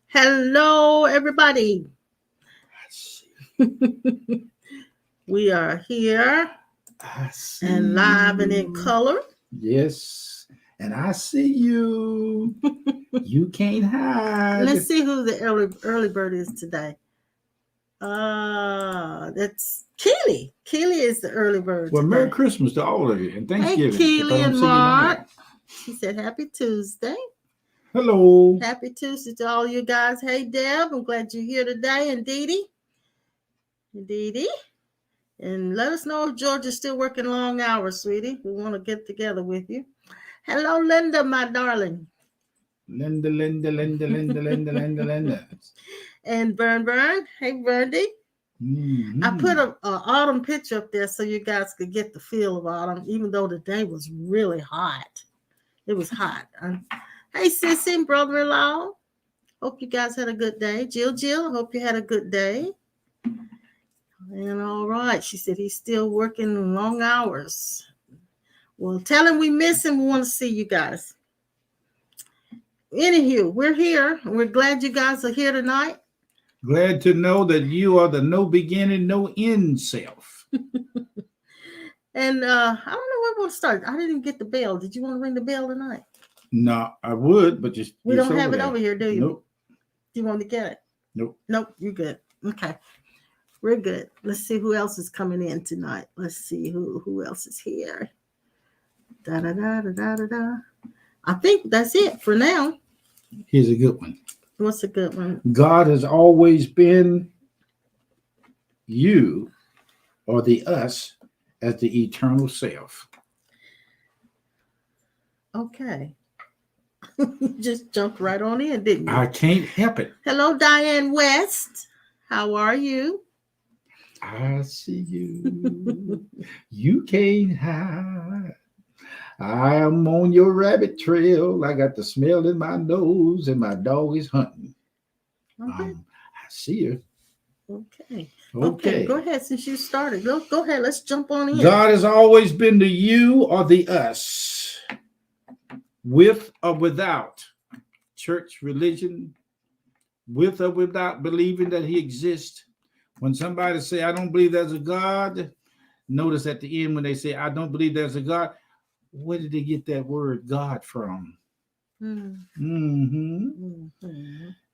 Hello, everybody. We are here and live and in color. Yes. And I see you. You can't hide. Let's see who the early bird is today. That's Keely. Keely is the early bird. Well, today. Merry Christmas to all of you and Thanksgiving. Hey, Keely and Mark. She said Happy Tuesday. Hello. Happy Tuesday to all you guys. Hey, Deb. I'm glad you're here today. And Dee Dee. And let us know if Georgia's still working long hours, sweetie. We want to get together with you. Hello, Linda, my darling. Linda. And Burn. Hey, Burndy. Mm-hmm. I put an autumn picture up there so you guys could get the feel of autumn, even though the day was really hot. It was hot. Hey, sissy and brother-in-law. Hope you guys had a good day. Jill, hope you had a good day. And all right, she said he's still working long hours. Well, tell him we miss him. We want to see you guys. Anywho, we're here. We're glad you guys are here tonight. Glad to know that you are the no beginning, no end self. And I don't know where we'll start. I didn't get the bell. Did you want to ring the bell tonight? No, I would, but just we don't have it over here, do you? Nope. Do you want to get it? Nope. You're good. Okay. We're good. Let's see who else is coming in tonight. Let's see who else is here. Da. I think that's it for now. Here's a good one. What's a good one? God has always been you or the us as the eternal self. Okay. You just jumped right on in, didn't you? I can't help it. Hello, Diane West. How are you? I see you. You can't hide. I am on your rabbit trail. I got the smell in my nose and my dog is hunting. Okay. I see you. Okay. Go ahead. Since you started, go ahead. Let's jump on in. God has always been the you or the us, with or without church, religion, with or without believing that he exists. When somebody say, I don't believe there's a God, notice at the end when they say, I don't believe there's a God, where did they get that word God from?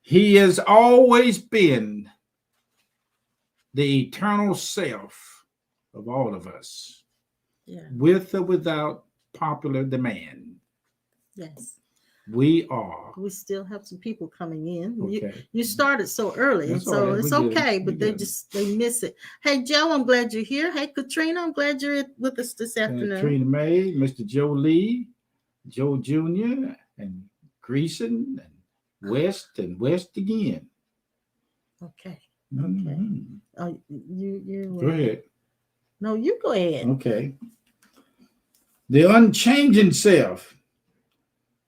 He has always been the eternal self of all of us, with or without popular demand. Yes. We are. We still have some people coming in. Okay. You started so early, That's so right. it's okay, but they miss it. Hey, Joe, I'm glad you're here. Hey, Katrina, I'm glad you're with us this afternoon. Katrina May, Mr. Joe Lee, Joe Jr., and Greason, and West again. Okay. Mm-hmm. You go ahead. No, you go ahead. Okay. The unchanging self.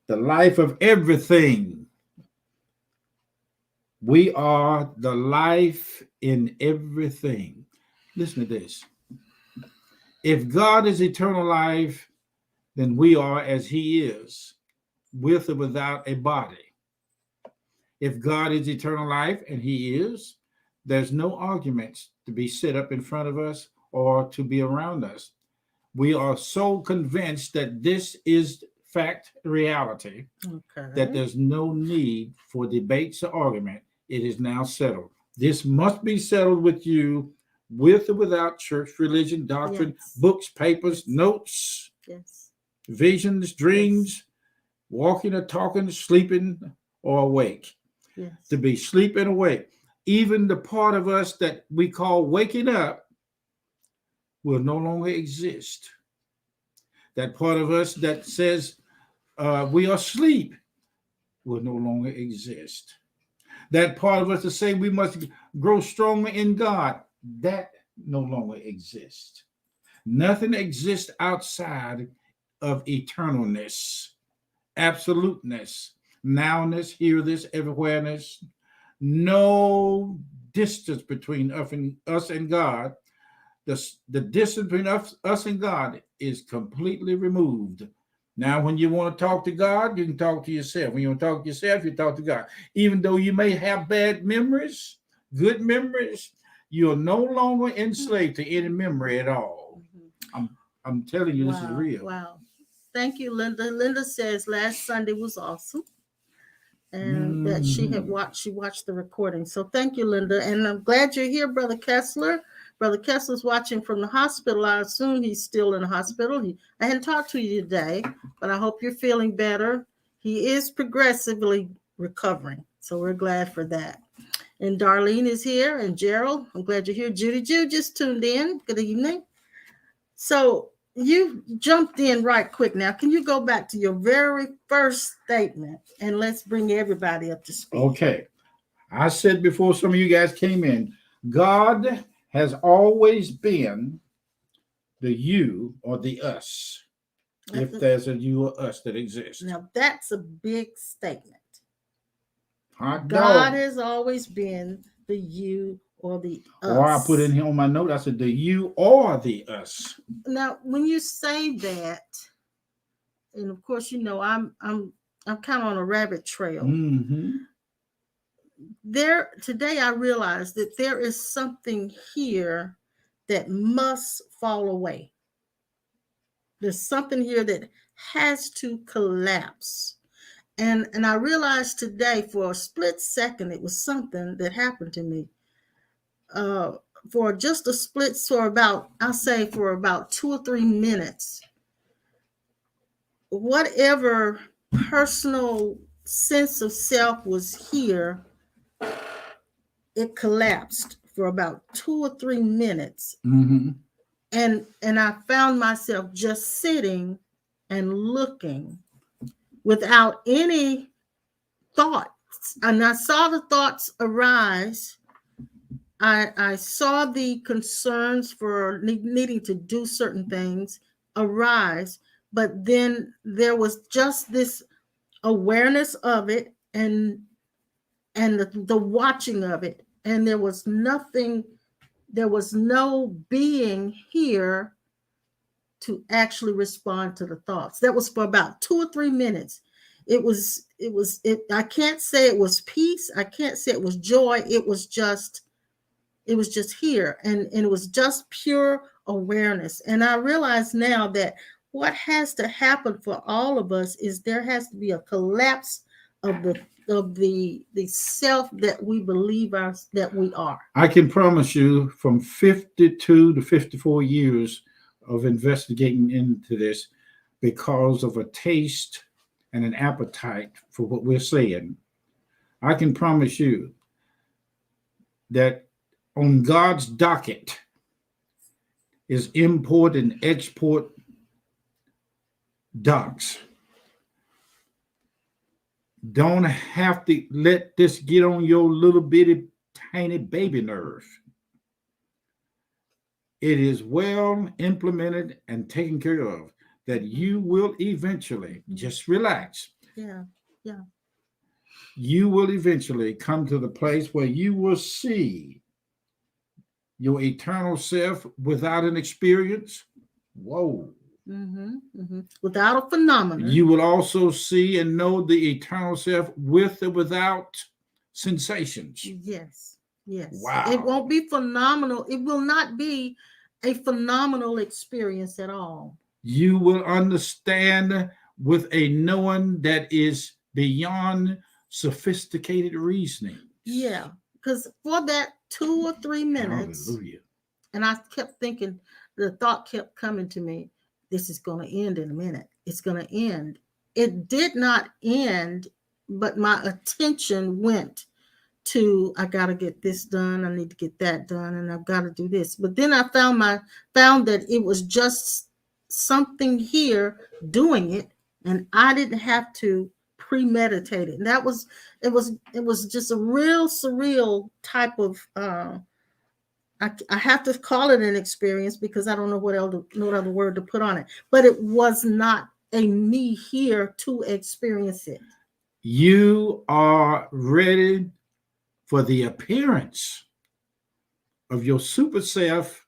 The life of everything. We are the life in everything. Listen to this. If God is eternal life, then we are as he is, with or without a body. If God is eternal life, and he is, there's no arguments to be set up in front of us or to be around us. We are so convinced that this is fact, reality, that there's no need for debates or argument. It is now settled. This must be settled with you, with or without church, religion, doctrine, books, papers, notes, visions, dreams, walking or talking, sleeping or awake. To be sleeping awake. Even the part of us that we call waking up will no longer exist. That part of us that says we are asleep will no longer exist. That part of us to say we must grow stronger in God, that no longer exists. Nothing exists outside of eternalness, absoluteness, nowness, here, this, everywhereness. No distance between us and God. The distance between us and God is completely removed Now, when you want to talk to God, you can talk to yourself. When you want to talk to yourself, you talk to God. Even though you may have bad memories, good memories, you're no longer enslaved to any memory at all. I'm telling you, this is Wow. real. Wow. Thank you, Linda. Linda says last Sunday was awesome, and that Mhm. she watched the recording. So thank you, Linda. And I'm glad you're here, Brother Kessler. Brother Kessler's watching from the hospital. I assume he's still in the hospital. I hadn't talked to you today, but I hope you're feeling better. He is progressively recovering. So we're glad for that. And Darlene is here, and Gerald. I'm glad you're here. Judy Jew just tuned in. Good evening. So you jumped in right quick. Now, can you go back to your very first statement and let's bring everybody up to speed? Okay. I said before some of you guys came in, God has always been the you or the us, if there's a you or us that exists. Now, that's a big statement. Hot God dog. has always been the you or the us. Or I put in here on my note, I said the you or the us. Now, when you say that, and of course, you know, I'm kind of on a rabbit trail. Mm-hmm. There today, I realized that there is something here that must fall away. There's something here that has to collapse. And I realized today, for a split second, it was something that happened to me. For just a split, for about, I'll say for about 2 or 3 minutes, whatever personal sense of self was here, it collapsed for about 2 or 3 minutes. Mm-hmm. And I found myself just sitting and looking without any thoughts. And I saw the thoughts arise. I saw the concerns for needing to do certain things arise, but then there was just this awareness of it, and the watching of it, and there was nothing, there was no being here to actually respond to the thoughts. That was for about 2 or 3 minutes. It I can't say it was peace, I can't say it was joy. It was just here, and it was just pure awareness. And I realize now that what has to happen for all of us is there has to be a collapse of the self that we believe that we are. I can promise you, from 52 to 54 years of investigating into this, because of a taste and an appetite for what we're saying, I can promise you that on God's docket is import and export docks. Don't have to let this get on your little bitty tiny baby nerve. It is well implemented and taken care of, that you will eventually, just relax. Yeah. You will eventually come to the place where you will see your eternal self without an experience. Whoa. Without a phenomenon. You will also see and know the eternal self with or without sensations. Yes. Wow. It won't be phenomenal. It will not be a phenomenal experience at all. You will understand with a knowing that is beyond sophisticated reasoning. Yeah, because for that 2 or 3 minutes, hallelujah, and I kept thinking, the thought kept coming to me, this is going to end in a minute. It's going to end. It did not end, but my attention went to, I got to get this done. I need to get that done, and I've got to do this. But then I found that it was just something here doing it, and I didn't have to premeditate it. And that was, it was just a real surreal type of I have to call it an experience because I don't know no other word to put on it. But it was not a me here to experience it. You are ready for the appearance of your super self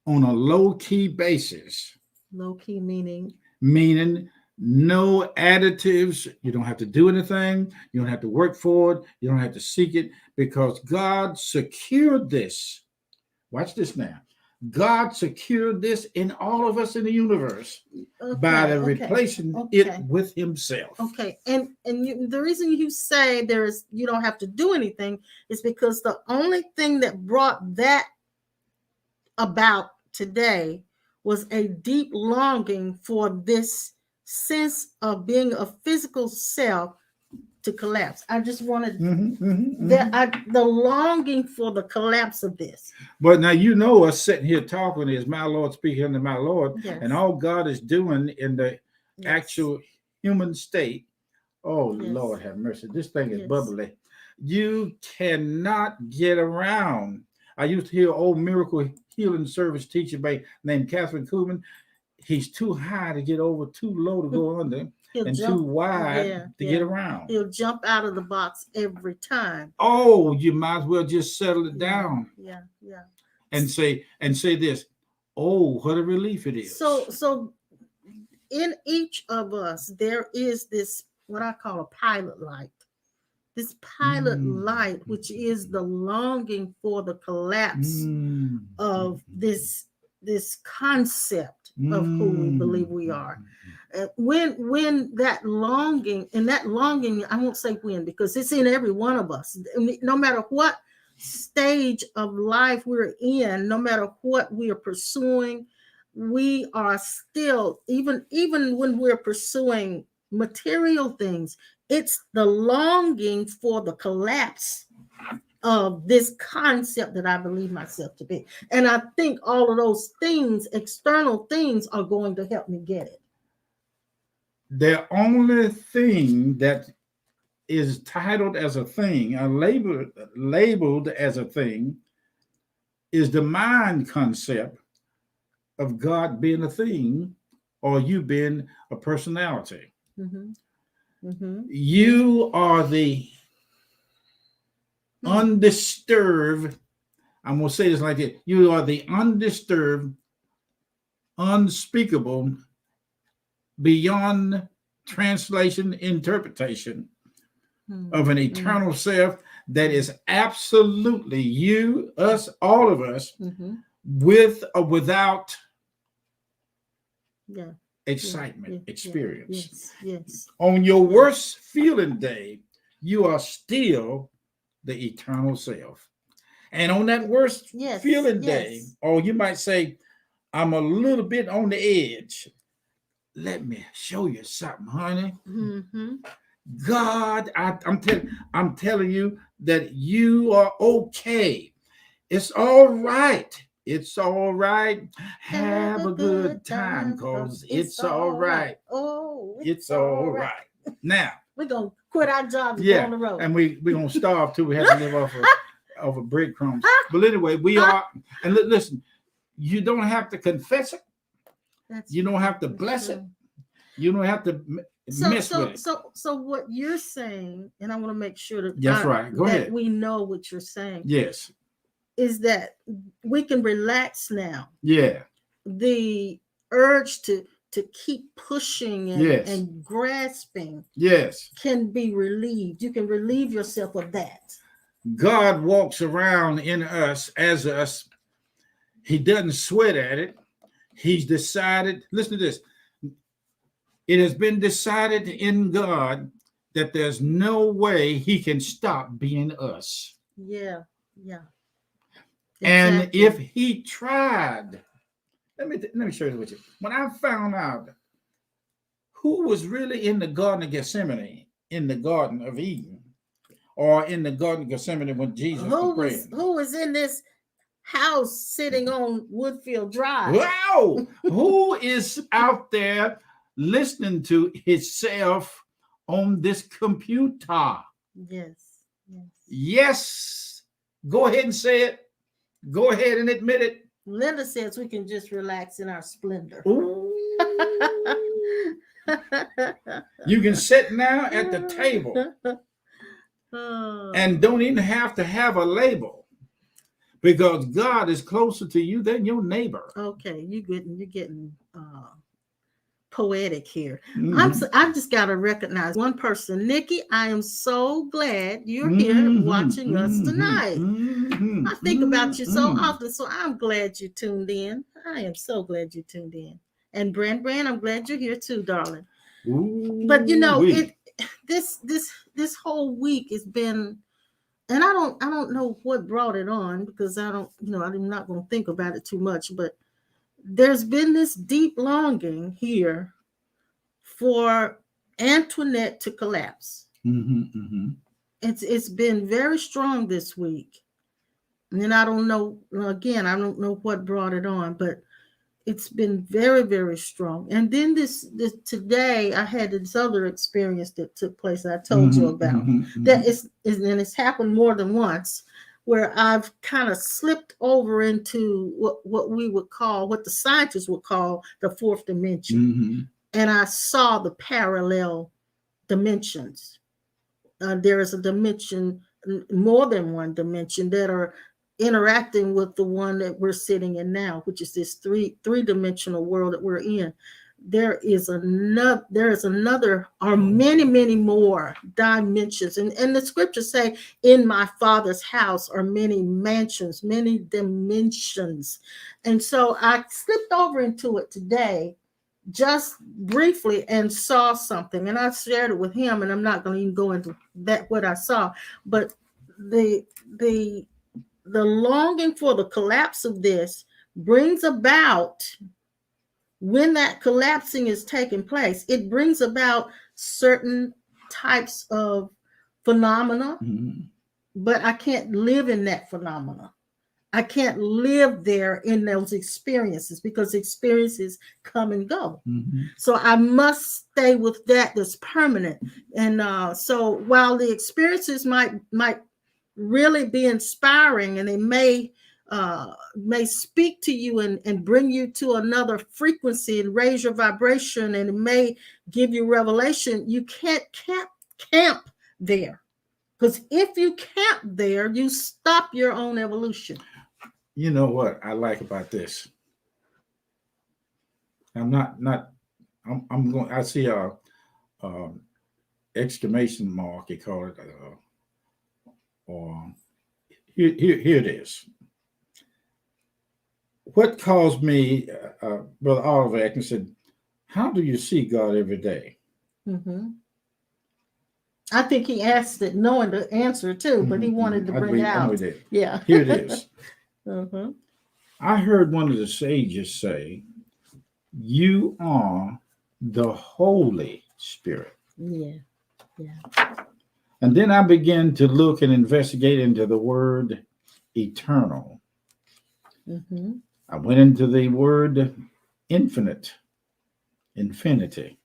on a low-key basis. Low key meaning meaning no additives. You don't have to do anything. You don't have to work for it. You don't have to seek it, because God secured this. Watch this now. God secured this in all of us in the universe by the replacing it with himself. Okay. And the reason you say you don't have to do anything is because the only thing that brought that about today was a deep longing for this sense of being a physical self to collapse. I just wanted the longing for the collapse of this. But now, us sitting here talking is my Lord speaking unto my Lord, yes. And all God is doing in the actual human state. Oh, yes. Lord have mercy. This thing is bubbly. You cannot get around. I used to hear an old miracle healing service teacher named Catherine Kuhlman. He's too high to get over, too low to go under. And too wide to get around. He'll jump out of the box every time. Oh, you might as well just settle it down. Yeah. And say this. Oh, what a relief it is. So in each of us, there is this, what I call a pilot light. This pilot light, which is the longing for the collapse of this concept of who we believe we are. When that longing, I won't say when, because it's in every one of us. No matter what stage of life we're in, no matter what we are pursuing, we are still, even when we're pursuing material things, it's the longing for the collapse of this concept that I believe myself to be. And I think all of those things, external things, are going to help me get it. The only thing that is titled as a thing, labeled as a thing, is the mind concept of God being a thing or you being a personality. You are the undisturbed, I'm going to say this like this, you are the undisturbed, unspeakable, beyond translation, interpretation of an eternal self that is absolutely you, us, all of us, with or without excitement, experience. Yes. On your worst feeling day, you are still the eternal self. And on that worst feeling day, or you might say, I'm a little bit on the edge. Let me show you something, honey. God, I'm telling you that you are okay. It's all right. It's all right. Have a good time, because it's all right. Oh, it's all right. Now, we're going to quit our jobs and go on the road. And we're going to starve too. We have to live off of breadcrumbs. But anyway, we are, and listen, you don't have to confess it. You don't have to bless it. You don't have to mess with it. So what you're saying, and I want to make sure that that's right. Go ahead. We know what you're saying. Yes. Is that we can relax now. Yeah. The urge to keep pushing and grasping can be relieved. You can relieve yourself of that. God walks around in us as us. He doesn't sweat at it. He's decided, listen to this. It has been decided in God that there's no way he can stop being us. Yeah. Exactly. And if he tried, let me share this with you. When I found out who was really in the Garden of Gethsemane, in the Garden of Eden, or in the Garden of Gethsemane when Jesus was praying. Who was in this house sitting on Woodfield Drive? Wow! Who is out there listening to himself on this computer? Yes. Go ahead and say it. Go ahead and admit it. Linda says we can just relax in our splendor. You can sit now at the table and don't even have to have a label, because God is closer to you than your neighbor. Okay, you're getting poetic here. Mhm. I just got to recognize one person. Nikki, I am so glad you're here Mhm. watching us Mhm. tonight. I Mhm. think about you so Mhm. often, so I'm glad you tuned in. I am so glad you tuned in. And Brand, I'm glad you're here too, darling. But you know, Ooh-wee. this whole week has been, and I don't know what brought it on, because I don't, I'm not going to think about it too much, but there's been this deep longing here for Antoinette to collapse. Mhm. Mhm. It's been very strong this week. And I don't know, again, I don't know what brought it on, but it's been very, very strong. And then this today, I had this other experience that took place that I told you Mhm. about. Mhm. That Mhm. and it's happened more than once, where I've kind of slipped over into what we would call, what the scientists would call, the fourth dimension. Mhm. And I saw the parallel dimensions. There is a dimension, more than one dimension, that are interacting with the one that we're sitting in now, which is this three-dimensional world that we're in. There is another or many more dimensions, and the scriptures say, in my Father's house are many mansions, many dimensions. And so I slipped over into it today, just briefly, and saw something, and I shared it with him, and I'm not going to even go into that what I saw, but the the the longing for the collapse of this brings about, when that collapsing is taking place, it brings about certain types of phenomena, Mhm. but I can't live in that phenomena. I can't live there in those experiences, because experiences come and go. Mhm. So I must stay with that's permanent. And so while the experiences might really be inspiring, and they may speak to you and bring you to another frequency and raise your vibration, and it may give you revelation, you can't camp there. Because if you camp there, you stop your own evolution. You know what I like about this? I'm not. I'm going. I see um, exclamation mark. You call it. Or here it is. What caused me, Brother Oliver, I said, "How do you see God every day?" Mhm. I think he asked it knowing the answer too, but he Mhm, wanted mhm. to bring it I know out. he did. Yeah. Here it is. Uh-huh. I heard one of the sages say, "You are the Holy Spirit." Yeah. Yeah. And then I began to look and investigate into the word eternal. Mm-hmm. I went into the word infinite, infinity.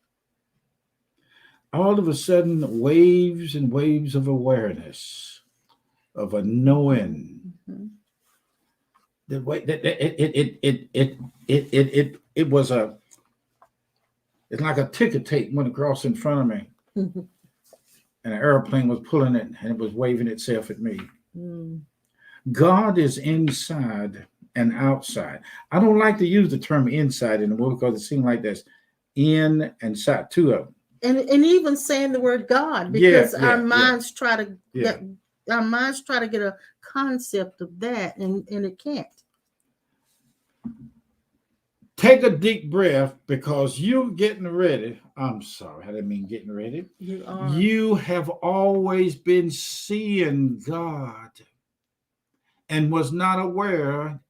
All of a sudden, waves and waves of awareness, of a knowing. Mm-hmm. The way that it was a, it's like a ticker tape went across in front of me, Mm-hmm. and an airplane was pulling it, and it was waving itself at me. Mm. God is inside and outside. I don't like to use the term inside anymore, because it seems like there's in and side, two of them. And even saying the word God, Yeah, because yeah, yeah, yeah. our minds try to get a concept of that, and it can't. Take a deep breath, because you're getting ready. I'm sorry, I didn't mean getting ready. You are. You have always been seeing God and was not aware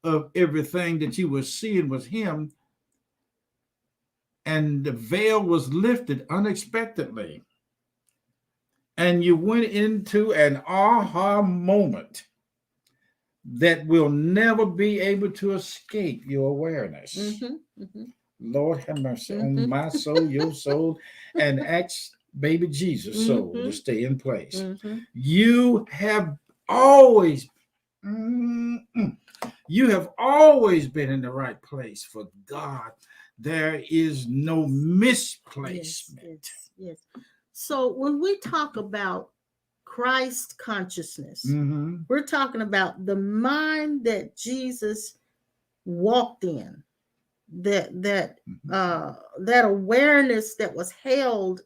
of everything that you were seeing was Him, and the veil was lifted unexpectedly. And you went into an aha moment that will never be able to escape your awareness. Mm-hmm. Mm-hmm. Lord have mercy on Mm-hmm. my soul, your soul, and ask baby Jesus' soul to Mm-hmm. stay in place. Mm-hmm. You have always, mm, you have always been in the right place for God. There is no Yes, misplacement. yes, yes. So when we talk about Christ consciousness, Mm-hmm. we're talking about the mind that Jesus walked in, that awareness that was held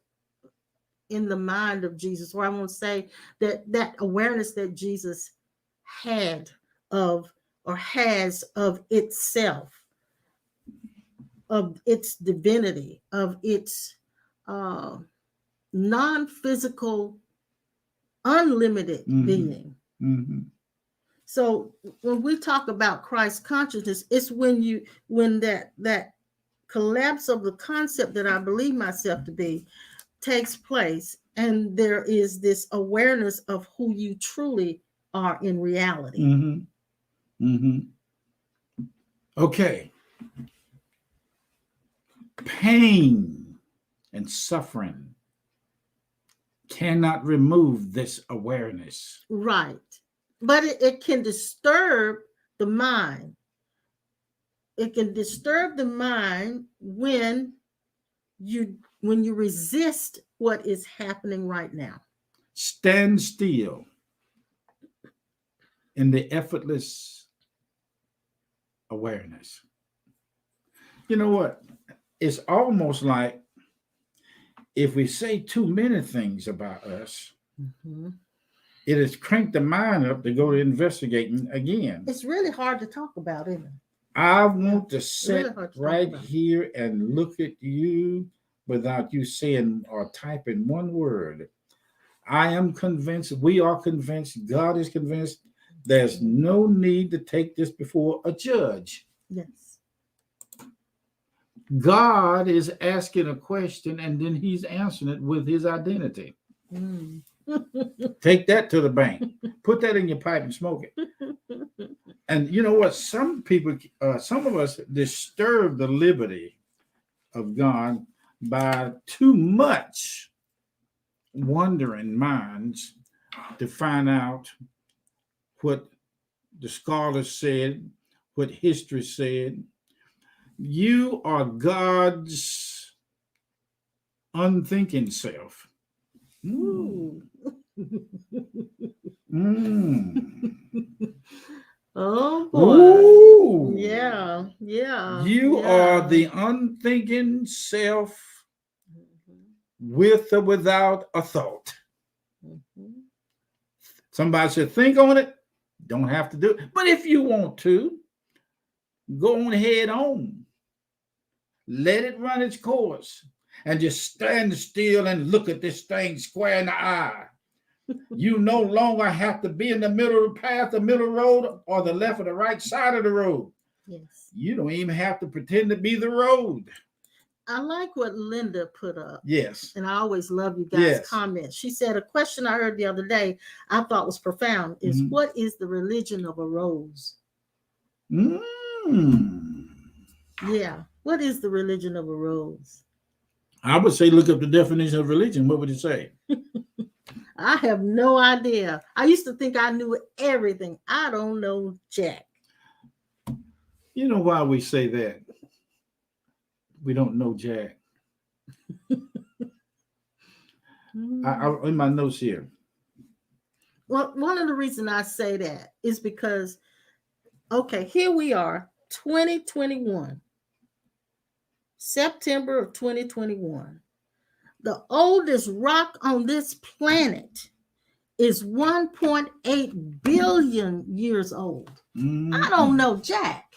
in the mind of Jesus, or I won't say that awareness that Jesus had of or has of itself, of its divinity, of its non-physical, unlimited being. Mm-hmm. So when we talk about Christ consciousness, it's when that collapse of the concept that I believe myself to be takes place, and there is this awareness of who you truly are in reality. Mm-hmm. Mm-hmm. Okay. Pain and suffering cannot remove this awareness. Right. But it can disturb the mind. It can disturb the mind when you resist what is happening right now. Stand still in the effortless awareness. You know what? It's almost like if we say too many things about us, it has cranked the mind up to go to investigating again. It's really hard to talk about, isn't it? I want to sit really right here and look at you without you saying or typing one word. I am convinced, we are convinced, God is convinced, there's no need to take this before a judge. Yes. God is asking a question and then he's answering it with his identity. Take that to the bank. Put that in your pipe and smoke it. And you know what? Some people, some of us disturb the liberty of God by too much wandering minds to find out what the scholars said, what history said. You are God's unthinking self. Ooh. Oh boy. Ooh. Yeah. You are the unthinking self with or without a thought. Somebody said, think on it. Don't have to do it. But if you want to, go on head on. Let it run its course. And just stand still and look at this thing square in the eye. You no longer have to be in the middle of the path, the middle road, or the left or the right side of the road. Yes. You don't even have to pretend to be the road. I like what Linda put up. Yes. And I always love you guys' comments. She said a question I heard the other day I thought was profound is what is the religion of a rose? Yeah. What is the religion of a rose? I would say look up the definition of religion. What would you say? I have no idea. I used to think I knew everything. I don't know jack. You know why we say that? We don't know jack. I in my notes here. Well, one of the reasons I say that is because, okay, here we are, 2021, September of 2021. The oldest rock on this planet is 1.8 billion years old. I don't know jack.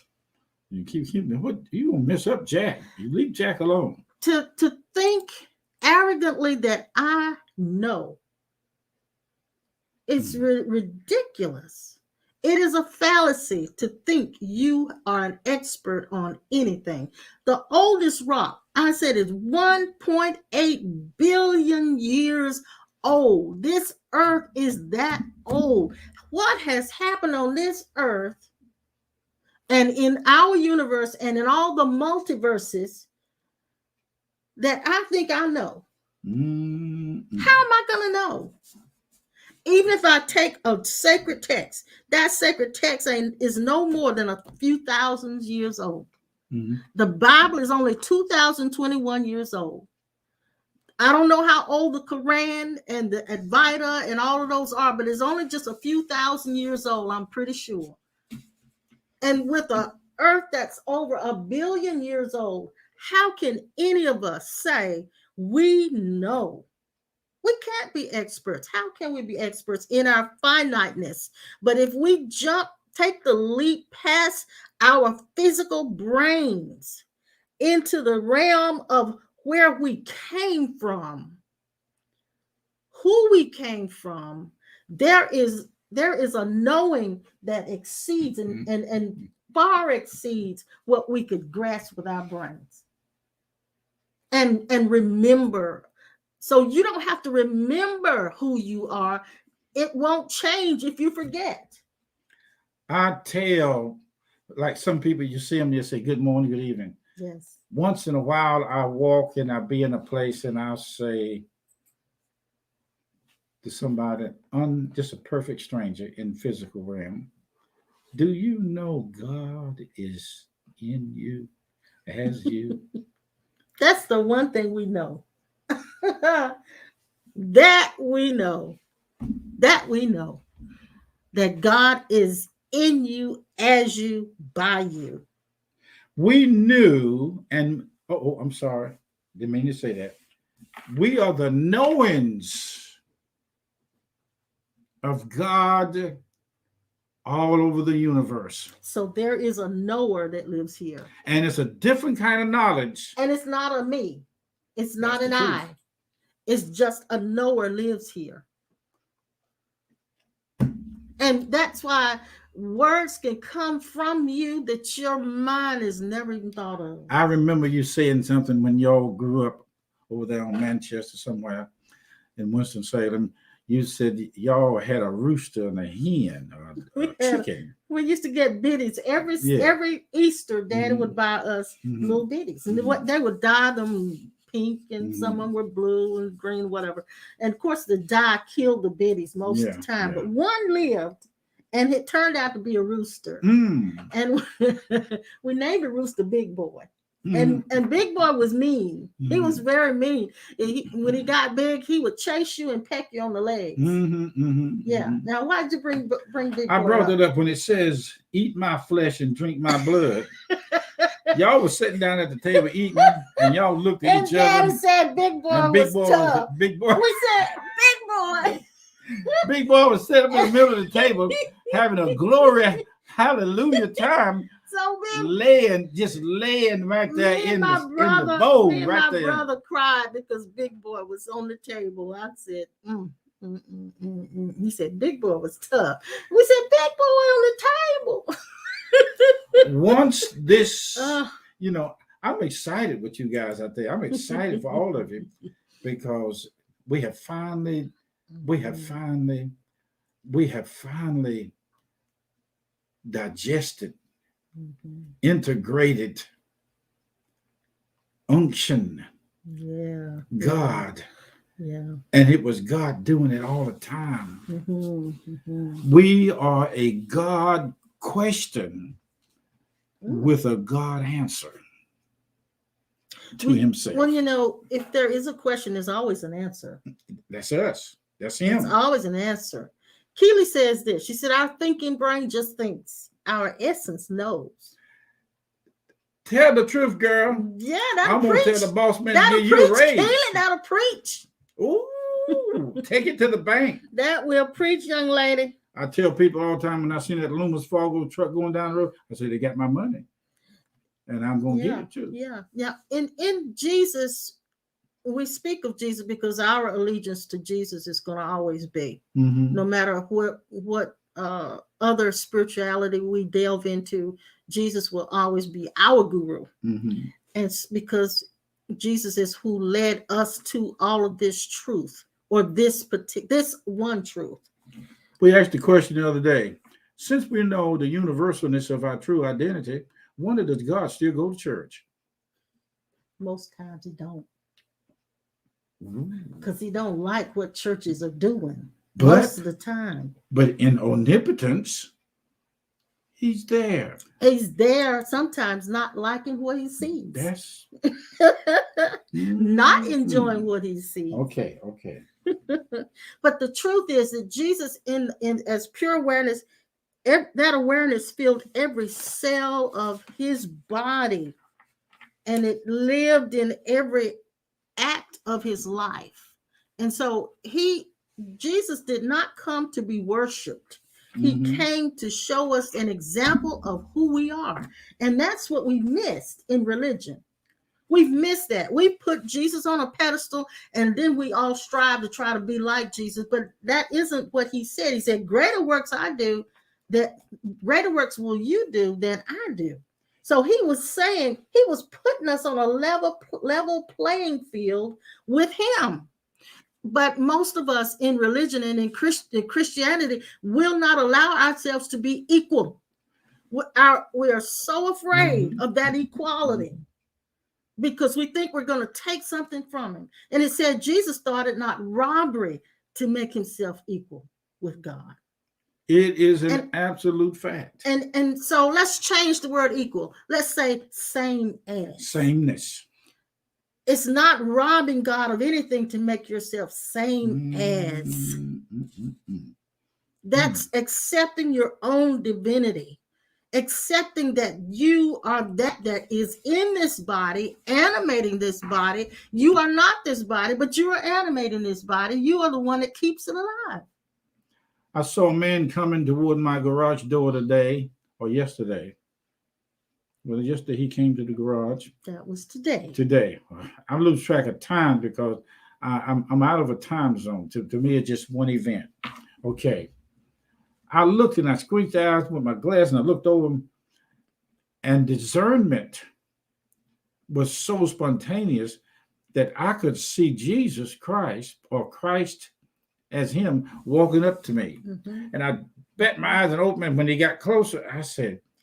You keep what you gonna mess up Jack. You leave Jack alone. To think arrogantly that I know. It's ridiculous. It is a fallacy to think you are an expert on anything. The oldest rock, I said, is 1.8 billion years old. This earth is that old. What has happened on this earth and in our universe and in all the multiverses that I think I know? How am I going to know? Even if I take a sacred text, that sacred text is no more than a few thousand years old. The Bible is only 2021 years old. I don't know how old the Quran and the Advaita and all of those are, but it's only just a few thousand years old, I'm pretty sure. And with a earth that's over 1 billion years old, how can any of us say we know? We can't be experts. How can we be experts in our finiteness? But if we take the leap past our physical brains into the realm of where we came from, who we came from, there is a knowing that exceeds and far exceeds what we could grasp with our brains and remember. So you don't have to remember who you are. It won't change if you forget. I tell, like some people, you see them, you say, good morning, good evening. Yes. Once in a while, I walk and I'll be in a place and I'll say to somebody, just a perfect stranger in physical realm, do you know God is in you, as you? That's the one thing we know. That we know. That we know. That God is in you, as you, by you. We knew, and I'm sorry, didn't mean to say that. We are the knowings of God all over the universe. So there is a knower that lives here. And it's a different kind of knowledge. And it's not a me. It's not an truth. I. It's just a knower lives here. And that's why words can come from you that your mind has never even thought of. I remember you saying something when y'all grew up over there on Manchester somewhere in Winston-Salem. You said y'all had a rooster and a hen or a chicken. We used to get biddies every Easter. Daddy would buy us little biddies, and they would dye them pink, and some of them were blue and green, whatever. And of course, the dye killed the biddies most of the time, but one lived, and it turned out to be a rooster. And we named the rooster Big Boy. And Big Boy was mean. He was very mean. When he got big, he would chase you and peck you on the legs. Yeah. Now, why did you bring Big Boy? I brought it up when it says, "Eat my flesh and drink my blood." Y'all was sitting down at the table eating, and y'all looked at each other. And said Big Boy was tough. Big Boy. We said Big Boy. Big Boy was sitting in the middle of the table having a glory, hallelujah time. So just laying right there in the bowl right there. My brother cried because Big Boy was on the table. I said, He said, Big Boy was tough. We said, Big Boy on the table. Once this, I'm excited with you guys out there. I'm excited for all of you because we have finally digested, integrated, unction, God. Yeah. And it was God doing it all the time. We are a God question with a God answer to himself. Well, if there is a question, there's always an answer. That's us. That's him. There's always an answer. Keely says this. She said, our thinking brain just thinks. Our essence knows. Tell the truth, girl. Yeah, that'll preach. I'm going to tell the boss man to give you a raise. Keely, that'll preach. Ooh, take it to the bank. That will preach, young lady. I tell people all the time when I see that Loomis Fargo truck going down the road, I say, they got my money. And I'm going to give it too. Yeah. In Jesus, we speak of Jesus because our allegiance to Jesus is going to always be, no matter what other spirituality we delve into, Jesus will always be our guru. And it's because Jesus is who led us to all of this truth, or this one truth. We asked the question the other day, since we know the universalness of our true identity, wonder does God still go to church? Most times he don't. Because he don't like what churches are doing most of the time. But in omnipotence, he's there. He's there sometimes not liking what he sees. That's not enjoying what he sees. Okay. But the truth is that Jesus in as pure awareness, that awareness filled every cell of his body, and it lived in every act of his life. And so Jesus did not come to be worshiped. He came to show us an example of who we are. And that's what we missed in religion. We've missed that. We put Jesus on a pedestal, and then we all strive to try to be like Jesus. But that isn't what he said. He said, greater works I do, that greater works will you do than I do. So he was saying, he was putting us on a level playing field with him. But most of us in religion and in Christianity will not allow ourselves to be equal. We are so afraid of that equality, because we think we're going to take something from him. And it said Jesus thought it not robbery to make himself equal with God. It is an absolute fact. And so let's change the word equal. Let's say same as. Sameness. It's not robbing God of anything to make yourself same as. That's accepting your own divinity. Accepting that you are that is in this body, animating this body. You are not this body, but you are animating this body. You are the one that keeps it alive. I saw a man coming toward my garage door today or yesterday. Well, yesterday he came to the garage. That was today. Today. I lose track of time because I'm out of a time zone. To me, it's just one event. Okay. I looked and I squeezed eyes with my glass and I looked over him, and discernment was so spontaneous that I could see Jesus Christ, or Christ as him, walking up to me. And I bet my eyes and opened, and when he got closer, I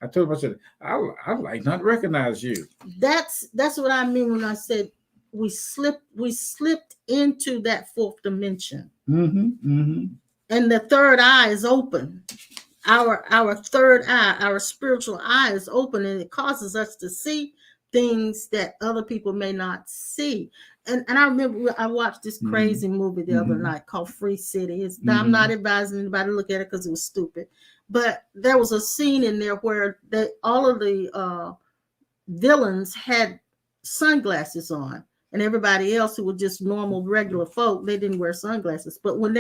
told him, I like not recognize you. That's what I mean when I said we slipped into that fourth dimension. And the third eye is open. Our third eye, our spiritual eye is open, and it causes us to see things that other people may not see. And I remember I watched this crazy movie the other night called Free City. I'm not advising anybody to look at it because it was stupid. But there was a scene in there where all of the villains had sunglasses on. And everybody else who were just normal, regular folk, they didn't wear sunglasses. But when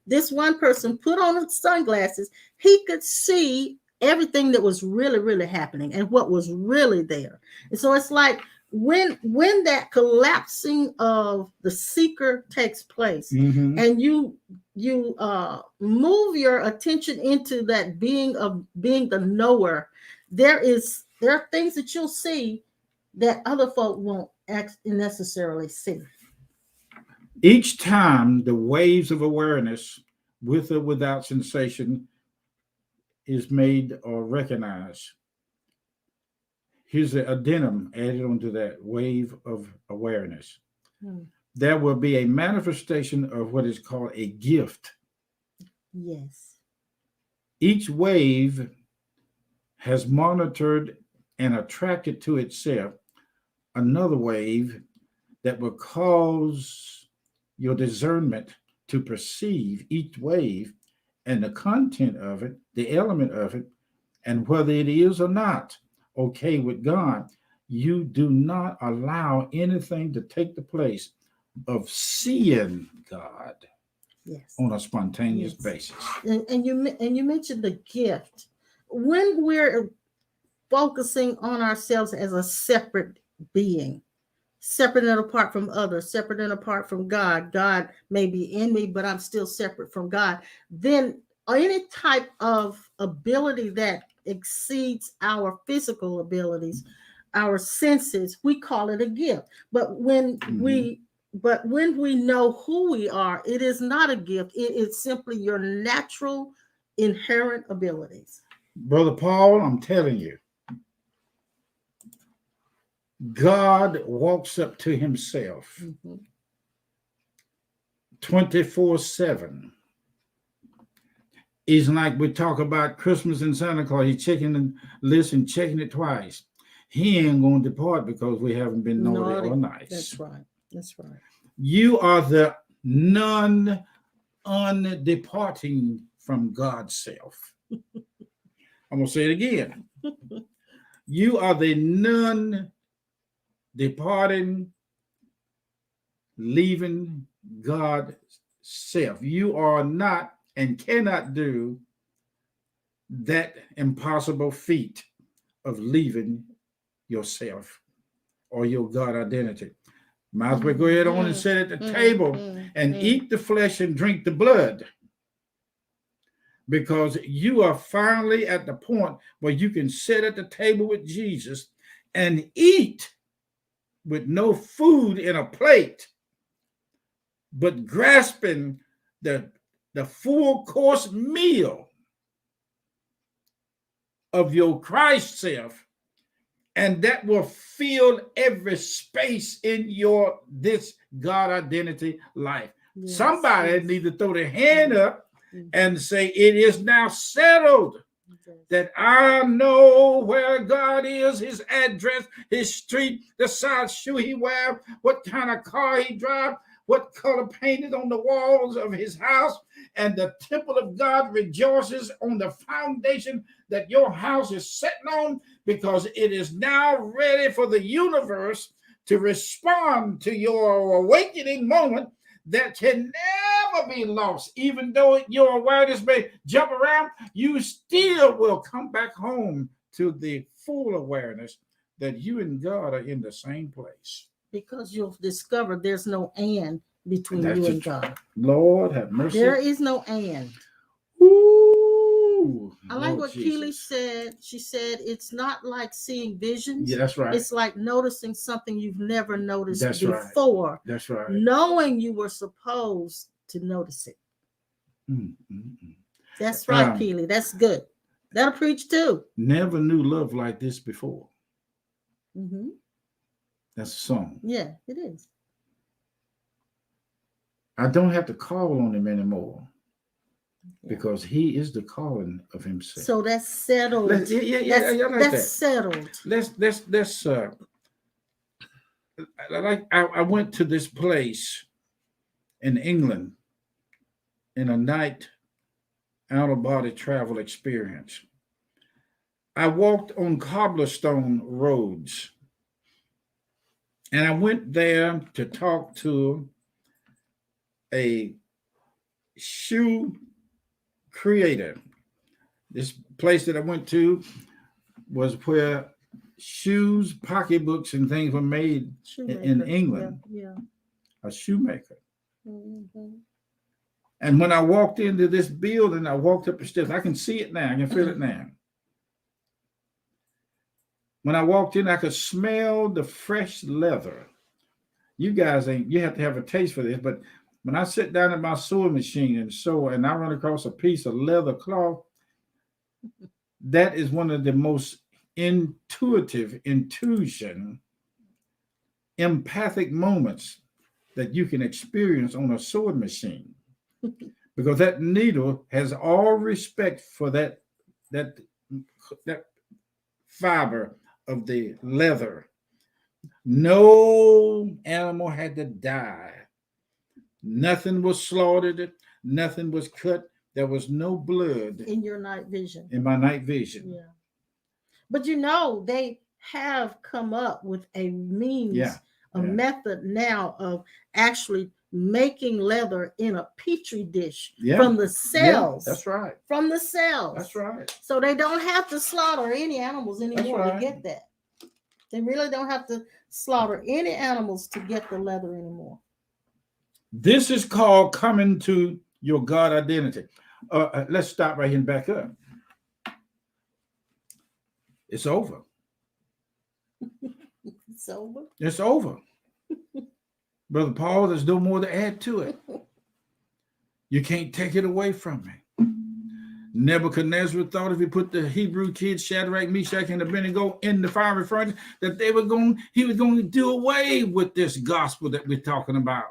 this one person put on the sunglasses, he could see everything that was really, really happening and what was really there. And so it's like when that collapsing of the seeker takes place, and you move your attention into that being the knower, there are things that you'll see that other folk won't necessarily see. Each time the waves of awareness, with or without sensation, is made or recognized, here's the addendum added onto that wave of awareness. There will be a manifestation of what is called a gift. Yes. Each wave has monitored and attracted to itself another wave that will cause your discernment to perceive each wave and the content of it, the element of it, and whether it is or not okay with God. You do not allow anything to take the place of seeing God on a spontaneous basis. And you mentioned the gift. When we're focusing on ourselves as a separate being, separate and apart from others, separate and apart from God. God may be in me, but I'm still separate from God. Then any type of ability that exceeds our physical abilities, our senses, we call it a gift. But when we know who we are, it is not a gift. It is simply your natural, inherent abilities. Brother Paul, I'm telling you, God walks up to himself 24/7. It's like we talk about Christmas and Santa Claus. He's checking the list and checking it twice. He ain't going to depart because we haven't been naughty or nice. That's right. That's right. You are the none undeparting from God's self. I'm going to say it again. You are the non-departing, leaving God self. You are not and cannot do that impossible feat of leaving yourself or your God identity. Might as well go ahead on and sit at the table and eat the flesh and drink the blood, because you are finally at the point where you can sit at the table with Jesus and eat with no food in a plate, but grasping the full course meal of your Christ self, and that will fill every space in your this God identity life. Yes, somebody needs to throw their hand up and say, it is now settled that I know where God is, his address, his street, the size shoe he wears, what kind of car he drives, what color painted on the walls of his house. And the temple of God rejoices on the foundation that your house is sitting on, because it is now ready for the universe to respond to your awakening moment that can never be lost. Even though your awareness may jump around, you still will come back home to the full awareness that you and God are in the same place. Because you'll discover there's no and between you and God. Lord have mercy. There is no and. Ooh, I like what Keely said. She said it's not like seeing visions. Yeah, that's right. It's like noticing something you've never noticed that's before. Right. That's right. Knowing you were supposed to notice it. That's right, Keely. That's good. That'll preach too. Never knew love like this before. That's a song. Yeah, it is. I don't have to call on him anymore. Because he is the calling of himself. So that's settled. That's settled. I went to this place in England in a night out-of-body travel experience. I walked on cobblestone roads, and I went there to talk to a shoe creator. This place that I went to was where shoes, pocketbooks, and things were made in England. Yeah. A shoemaker. And when I walked into this building, I walked up the steps. I can see it now. I can feel it now. When I walked in, I could smell the fresh leather. You guys you have to have a taste for this, but when I sit down at my sewing machine and sew, and I run across a piece of leather cloth, that is one of the most intuitive, empathic moments that you can experience on a sewing machine, because that needle has all respect for that fiber of the leather. No animal had to die. Nothing was slaughtered. Nothing was cut. There was no blood in your night vision. In my night vision. Yeah. But they have come up with a means, a method now of actually making leather in a petri dish from the cells. Yeah, that's right. From the cells. That's right. So they don't have to slaughter any animals anymore to get that. They really don't have to slaughter any animals to get the leather anymore. This is called coming to your God identity. Let's stop right here and back up. It's over. It's over. It's over. Brother Paul, there's no more to add to it. You can't take it away from me. Nebuchadnezzar thought if he put the Hebrew kids, Shadrach, Meshach, and Abednego in the fiery furnace, that he was going to do away with this gospel that we're talking about.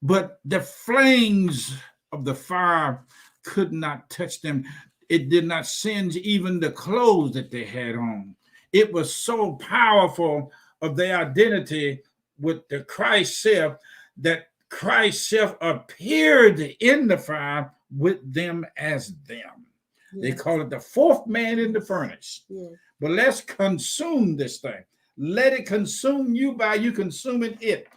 But the flames of the fire could not touch them. It did not singe even the clothes that they had on. It was so powerful of their identity with the Christ self that Christ self appeared in the fire with them as them. They call it the fourth man in the furnace. Yes. But let's consume this thing. Let it consume you by you consuming it.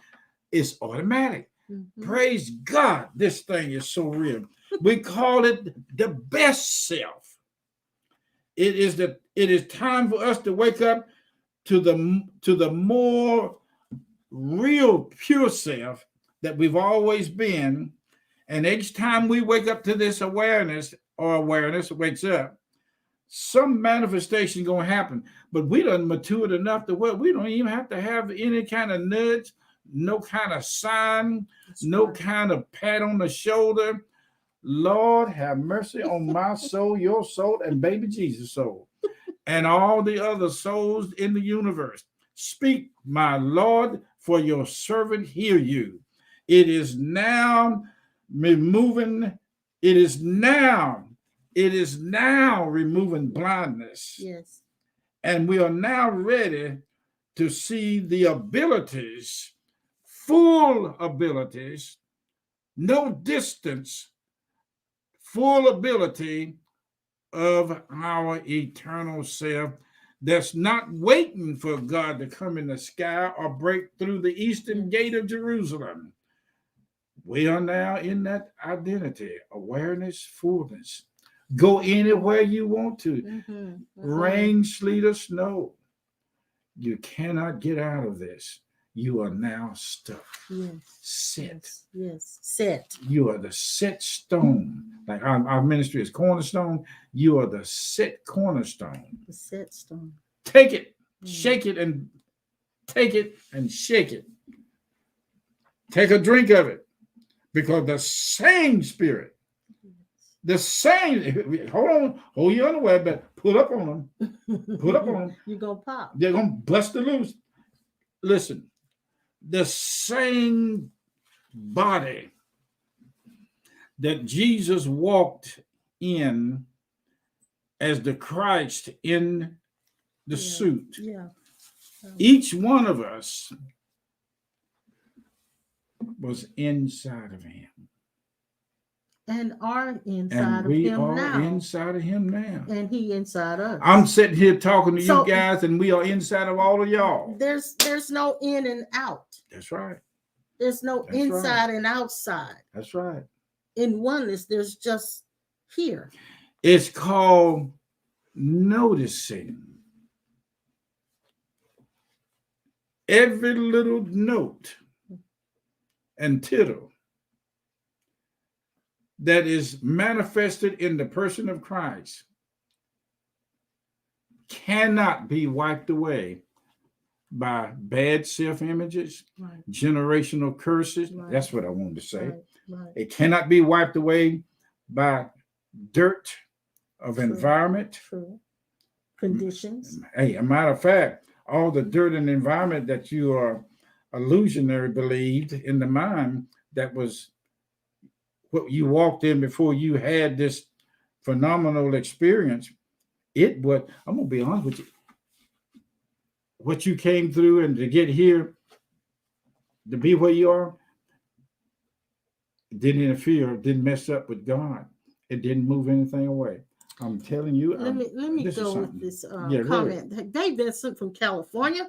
It's automatic. Mm-hmm. Praise God. This thing is so real. We call it the best self. It is time for us to wake up to the more real pure self that we've always been. And each time we wake up to this awareness, or awareness wakes up, some manifestation gonna happen. But we done matured enough to where we don't even have to have any kind of nudge, no kind of sign, no kind of pat on the shoulder. Lord, have mercy on my soul, your soul, and baby Jesus' soul, and all the other souls in the universe. Speak, my Lord, for your servant hear you. It is now removing, it is now removing blindness. Yes. And we are now ready to see the abilities, full abilities, no distance, full ability of our eternal self that's not waiting for God to come in the sky or break through the eastern gate of Jerusalem. We are now in that identity, awareness, fullness. Go anywhere you want to. Mm-hmm. Mm-hmm. Rain, sleet, or snow. You cannot get out of this. You are now stuck. Yes. Set. Yes. Set. You are the set stone. Like our ministry is cornerstone. You are the set cornerstone. The set stone. Take it, shake it, and take it and shake it. Take a drink of it. Because the same spirit, the same, hold your underwear, but pull up on them. Pull up on them. You're going to pop. They're going to bust it loose. Listen, the same body that Jesus walked in as the Christ in the suit. Yeah. Each one of us was inside of him. And are inside of him now. And we are inside of him now. And he inside us. I'm sitting here talking to you guys, and we are inside of all of y'all. There's no in and out. That's right. There's no inside and outside. That's right. In oneness, there's just here. It's called noticing. Every little note and tittle that is manifested in the person of Christ cannot be wiped away by bad self-images, generational curses. That's what I wanted to say. It cannot be wiped away by dirt of environment. Conditions. Hey, a matter of fact, all the dirt and environment that you are illusionary believed in the mind, that was what you walked in before you had this phenomenal experience. I'm gonna be honest with you. What you came through and to get here, to be where you are, didn't interfere, didn't mess up with God. It didn't move anything away. I'm telling you. Let me go with this comment. Dave Vincent from California.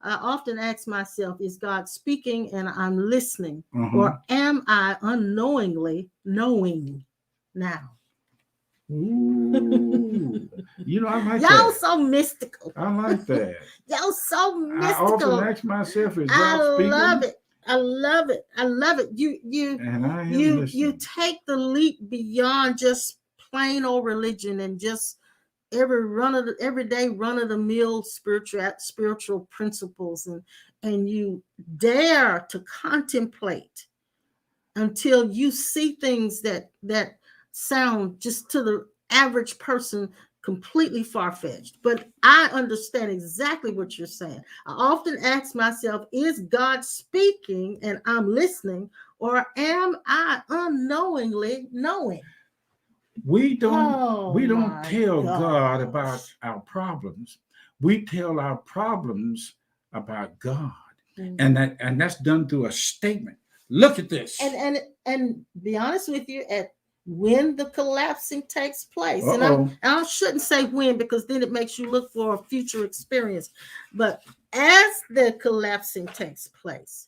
I often ask myself, is God speaking and I'm listening? Or am I unknowingly knowing now? Ooh. I like y'all that. So mystical. I like that. Y'all so mystical. I often ask myself, is God speaking? I love it. You take the leap beyond just plain old religion and just everyday run of the mill spiritual principles, and you dare to contemplate until you see things that sound just to the average person completely far-fetched. But I understand exactly what you're saying. I often ask myself, is God speaking and I'm listening, or am I unknowingly knowing? We don't tell God about our problems. We tell our problems about God. And that's done through a statement. Look at this. And be honest with you, when the collapsing takes place. And I shouldn't say when, because then it makes you look for a future experience. But as the collapsing takes place,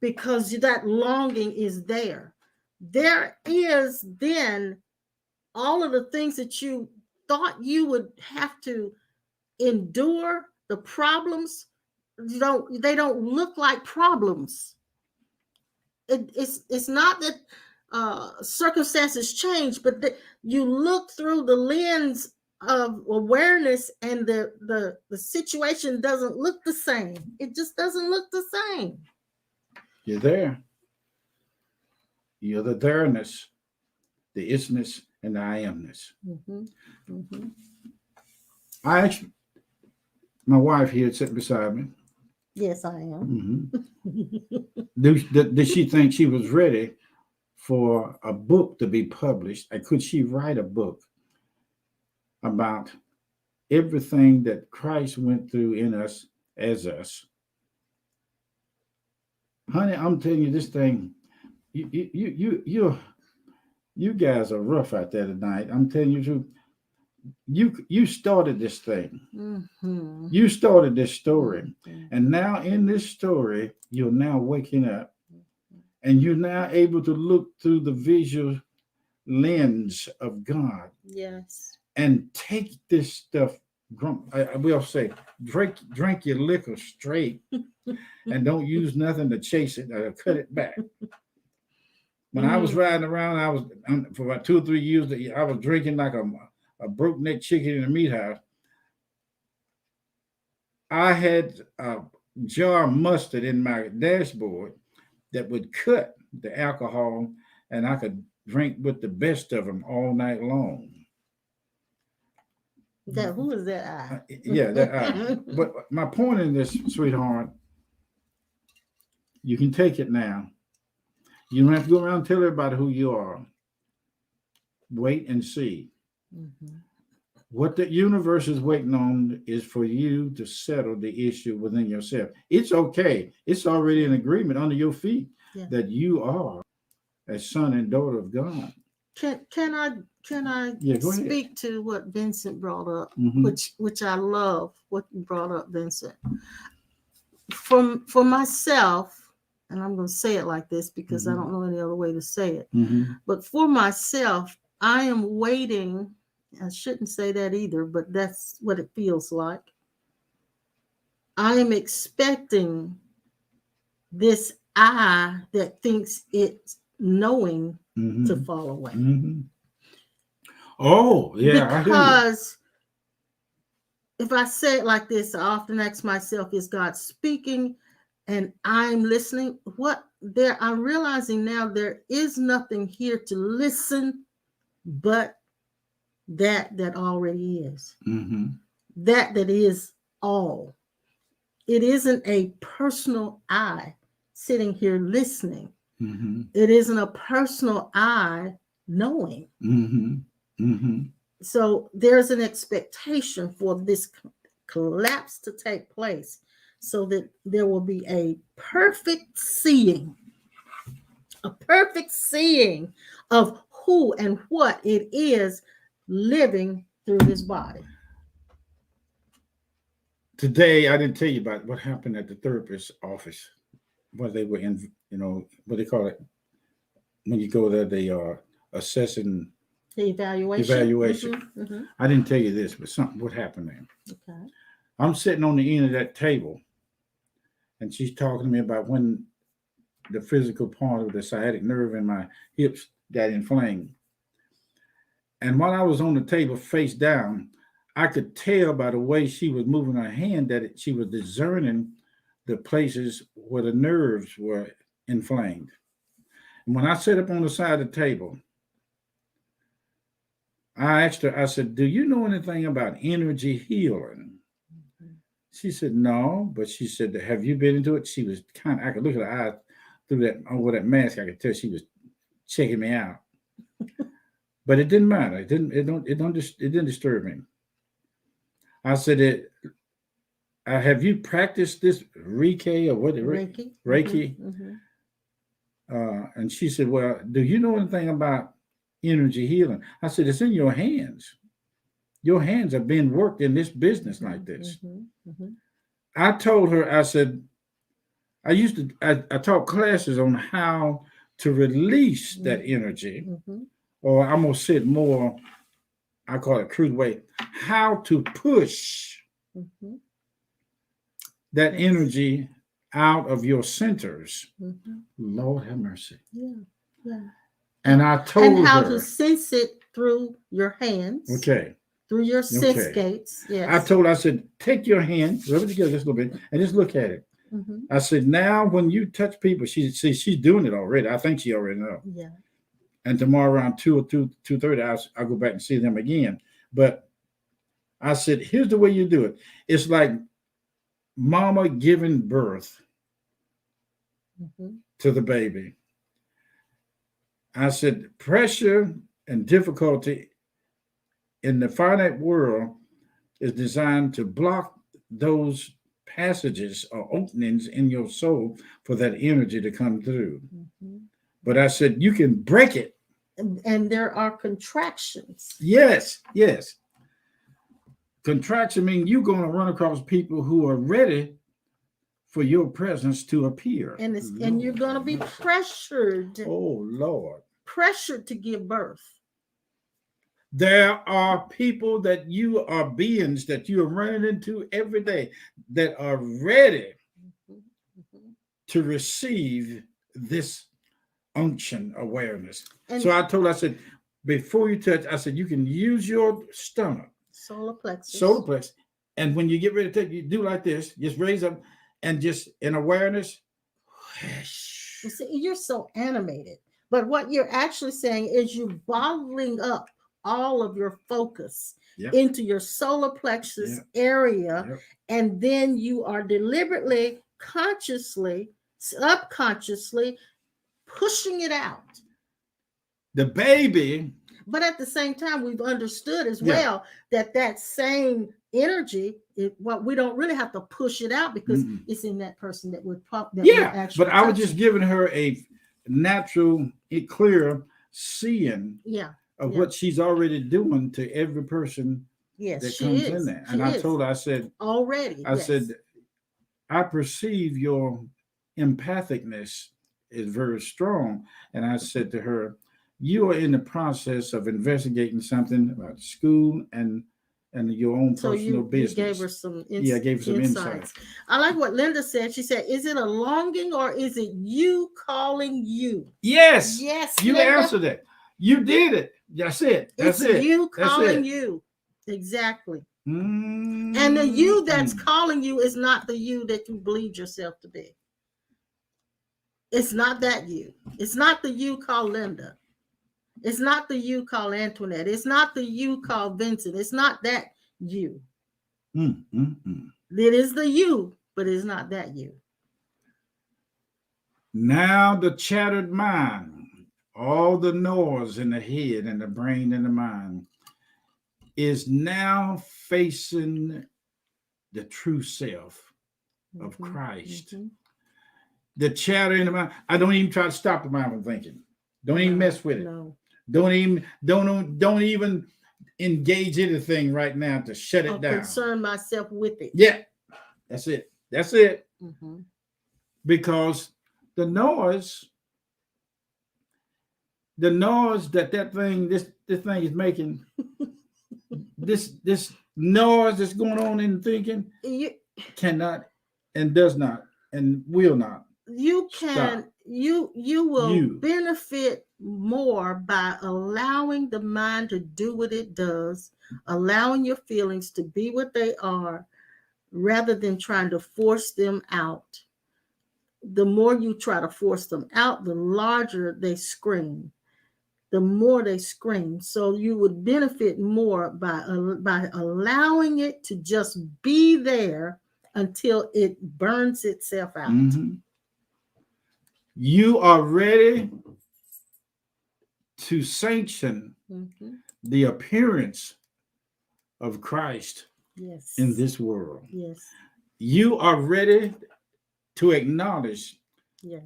because that longing is there is then all of the things that you thought you would have to endure, the problems, they don't look like problems. It's not that circumstances change, but you look through the lens of awareness, and the situation doesn't look the same. It just doesn't look the same. You're there. You're the there-ness, the isness, and the I amness. Mm-hmm. Mm-hmm. I actually, my wife here sitting beside me. Yes, I am. Mm-hmm. Did she think she was ready for a book to be published? And could she write a book about everything that Christ went through in us as us? Honey, I'm telling you, this thing, you guys are rough out there tonight. I'm telling you the truth. You started this thing. Mm-hmm. You started this story. Mm-hmm. And now in this story, you're now waking up, and you're now able to look through the visual lens of God. Yes. And take this stuff. I will say, drink your liquor straight, and don't use nothing to chase it or cut it back. When I was riding around, for about 2 or 3 years, I was drinking like a broke neck chicken in a meat house. I had a jar of mustard in my dashboard that would cut the alcohol, and I could drink with the best of them all night long. Who is that I? Yeah, that I. But my point in this, sweetheart, you can take it now. You don't have to go around and tell everybody who you are. Wait and see. Mm-hmm. What the universe is waiting on is for you to settle the issue within yourself. It's okay. It's already an agreement under your feet that you are a son and daughter of God. Can I speak to what Vincent brought up, which I love what you brought up, Vincent. For myself, and I'm going to say it like this because I don't know any other way to say it. But for myself, I am waiting. I shouldn't say that either, but that's what it feels like. I am expecting this I that thinks it's knowing to fall away. Oh, yeah. Because if I say it like this, I often ask myself, is God speaking and I'm listening? I'm realizing now there is nothing here to listen but that already is. That is all. It isn't a personal I sitting here listening. It isn't a personal I knowing. So there's an expectation for this collapse to take place so that there will be a perfect seeing of who and what it is living through this body. Today, I didn't tell you about what happened at the therapist's office, where they were in, what they call it, when you go there, they are assessing the evaluation. I didn't tell you this, but what happened there. Okay. I'm sitting on the end of that table, and she's talking to me about when the physical part of the sciatic nerve in my hips got inflamed. And while I was on the table face down, I could tell by the way she was moving her hand that she was discerning the places where the nerves were inflamed. And when I sat up on the side of the table, I asked her, I said, do you know anything about energy healing? She said, no, but she said, have you been into it? She was I could look at her eyes through over that mask. I could tell she was checking me out. But it didn't matter. It didn't disturb me. I said, have you practiced this Reiki or what? Reiki. Reiki. And she said, well, do you know anything about energy healing? I said, it's in your hands. Your hands are being worked in this business like this. I told her, I said, I taught classes on how to release that energy, or I'm going to say it more, I call it crude way, how to push that energy out of your centers. Lord have mercy. Yeah. And I told and how her to sense it through your hands. Okay. Through your sense gates. Yes. I said, take your hand, rub it together just a little bit, and just look at it. I said, now when you touch people, she's doing it already. I think she already knows. Yeah. And tomorrow around 2 or 2:30, I'll go back and see them again. But I said, here's the way you do it. It's like mama giving birth to the baby. I said, pressure and difficulty in the finite world is designed to block those passages or openings in your soul for that energy to come through. But I said, you can break it. And there are contractions. Yes. Contraction means you're going to run across people who are ready for your presence to appear. And you're going to be pressured. Oh, Lord. Pressured to give birth. There are people that you are beings that you are running into every day that are ready to receive this unction awareness. So I told her, I said, before you touch, I said, you can use your stomach. Solar plexus. And when you get ready to touch, you do like this, just raise up and just in awareness. You see, you're so animated. But what you're actually saying is you're bottling up all of your focus into your solar plexus area. And then you are deliberately, consciously, subconsciously pushing it out. The baby. But at the same time, we've understood as well that same energy, we don't really have to push it out because it's in that person that would pump. But I was just giving her a natural, clear seeing of what she's already doing to every person that comes in there. And I told her, I said, I said, I perceive your empathicness is very strong. And I said to her, you are in the process of investigating something about school and your own personal business. You gave her some I gave her some insights. I like what Linda said. She said, is it a longing or is it you calling you? Yes. You Linda. answered it. You did it. That's it. It's you calling you. Exactly. And the you that's calling you is not the you that you believe yourself to be. It's not that you. It's not the you called Linda. It's not the you called Antoinette. It's not the you called Vincent. It's not that you. It is the you, but it's not that you. Now the chattered mind, all the noise in the head and the brain and the mind is now facing the true self of Christ. The chatter in the mind, I don't even try to stop the mind from thinking. Don't even mess with it. No. Don't even engage anything right now to shut it down. Concern myself with it. Yeah, that's it. Because the noise that thing, this thing is making, this noise that's going on in thinking, cannot and does not and will not. You can. Stop. You will benefit more by allowing the mind to do what it does, allowing your feelings to be what they are, rather than trying to force them out. The more you try to force them out, the larger they scream, the more they scream. So you would benefit more by allowing it to just be there until it burns itself out. You are ready to sanction the appearance of Christ in this world. You are ready to acknowledge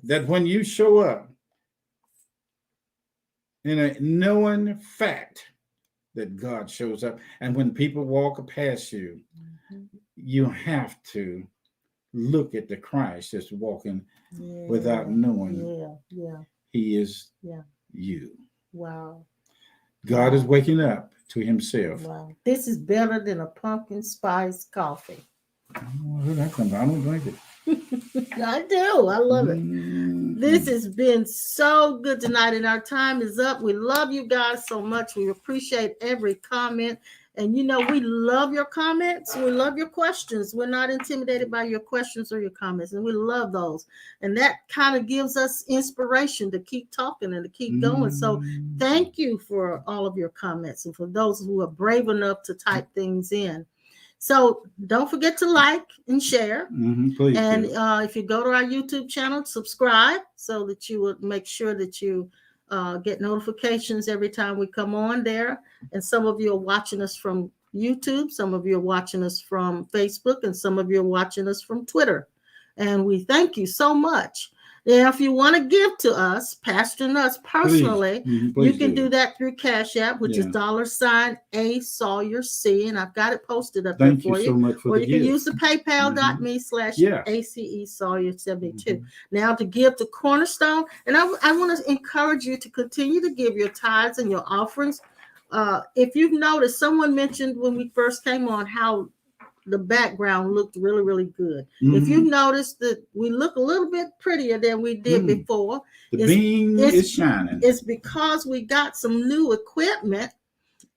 that when you show up, in a knowing fact that God shows up. And when people walk past you, you have to look at the Christ that's walking without knowing he is you. Wow. God is waking up to himself. Wow. This is better than a pumpkin spice coffee. I don't know where that comes from. I don't drink it. I do. I love it. This has been so good tonight, and our time is up. We love you guys so much. We appreciate every comment. And, you know, we love your comments. We love your questions. We're not intimidated by your questions or your comments, and we love those. And that kind of gives us inspiration to keep talking and to keep going. So thank you for all of your comments and for those who are brave enough to type things in. So don't forget to like and share. Please. And if you go to our YouTube channel, subscribe so that you would make sure that you get notifications every time we come on there. And some of you are watching us from YouTube. Some of you are watching us from Facebook. And some of you are watching us from Twitter. And we thank you so much. Now, if you want to give to us, Pastor and us personally, please you can do that through Cash App, which is $A Sawyer C, and I've got it posted up there for you. So much for or the you can gift. use the PayPal.me/ACE Sawyer 72. Now to give to Cornerstone, and I want to encourage you to continue to give your tithes and your offerings. If you've noticed, someone mentioned when we first came on how the background looked really, really good. If you've noticed that we look a little bit prettier than we did before, the beam is shining. It's because we got some new equipment,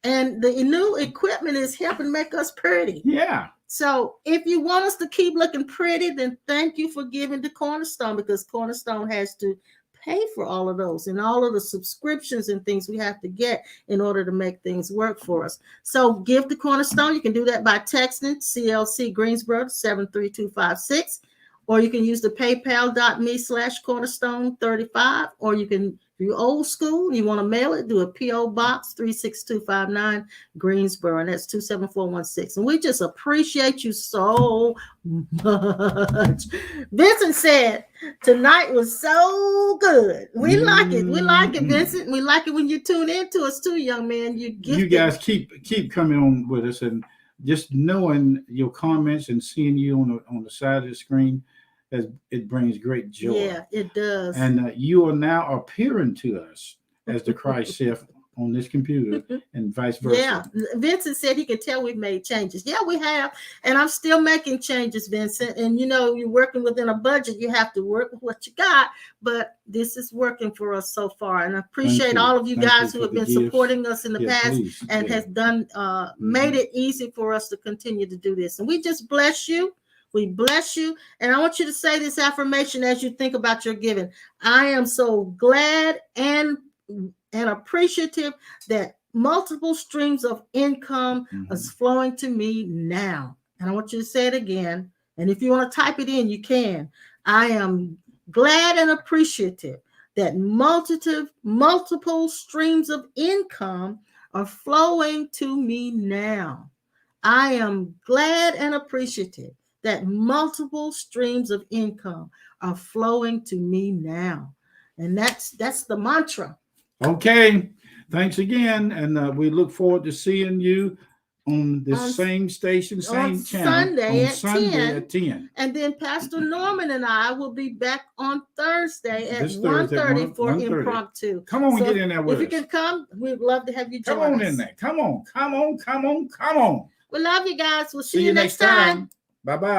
and the new equipment is helping make us pretty. Yeah. So if you want us to keep looking pretty, then thank you for giving to Cornerstone, because Cornerstone has to pay for all of those and all of the subscriptions and things we have to get in order to make things work for us. So give to Cornerstone. You can do that by texting CLC Greensboro 73256, or you can use the PayPal.me/Cornerstone35, or you can, if you're old school, you want to mail it, do a P.O. Box 36259 Greensboro, and that's 27416. And we just appreciate you so much. Vincent said tonight was so good. We like it. We like it, Vincent. We like it when you tune into us too, young man. You guys keep coming on with us, and just knowing your comments and seeing you on the side of the screen, it brings great joy. Yeah, it does. And you are now appearing to us as the Christ self on this computer, and vice versa. Yeah, Vincent said he can tell we've made changes. Yeah, we have, and I'm still making changes, Vincent. And you know, you're working within a budget. You have to work with what you got, but this is working for us so far. And I appreciate all of you guys who have been supporting us in the past and has done made it easy for us to continue to do this. And we just bless you. We bless you. And I want you to say this affirmation as you think about your giving. I am so glad and appreciative that multiple streams of income is flowing to me now. And I want you to say it again. And if you want to type it in, you can. I am glad and appreciative that multiple streams of income are flowing to me now. I am glad and appreciative that multiple streams of income are flowing to me now. And that's the mantra. Okay. Thanks again. And we look forward to seeing you on the same station, same channel. Sunday at 10. And then Pastor Norman and I will be back on Thursday at 1:30 for impromptu. Come on, get in there with us. If you can come, we'd love to have you join us. Come on in there. Come on. We love you guys. We'll see you next time. Bye-bye.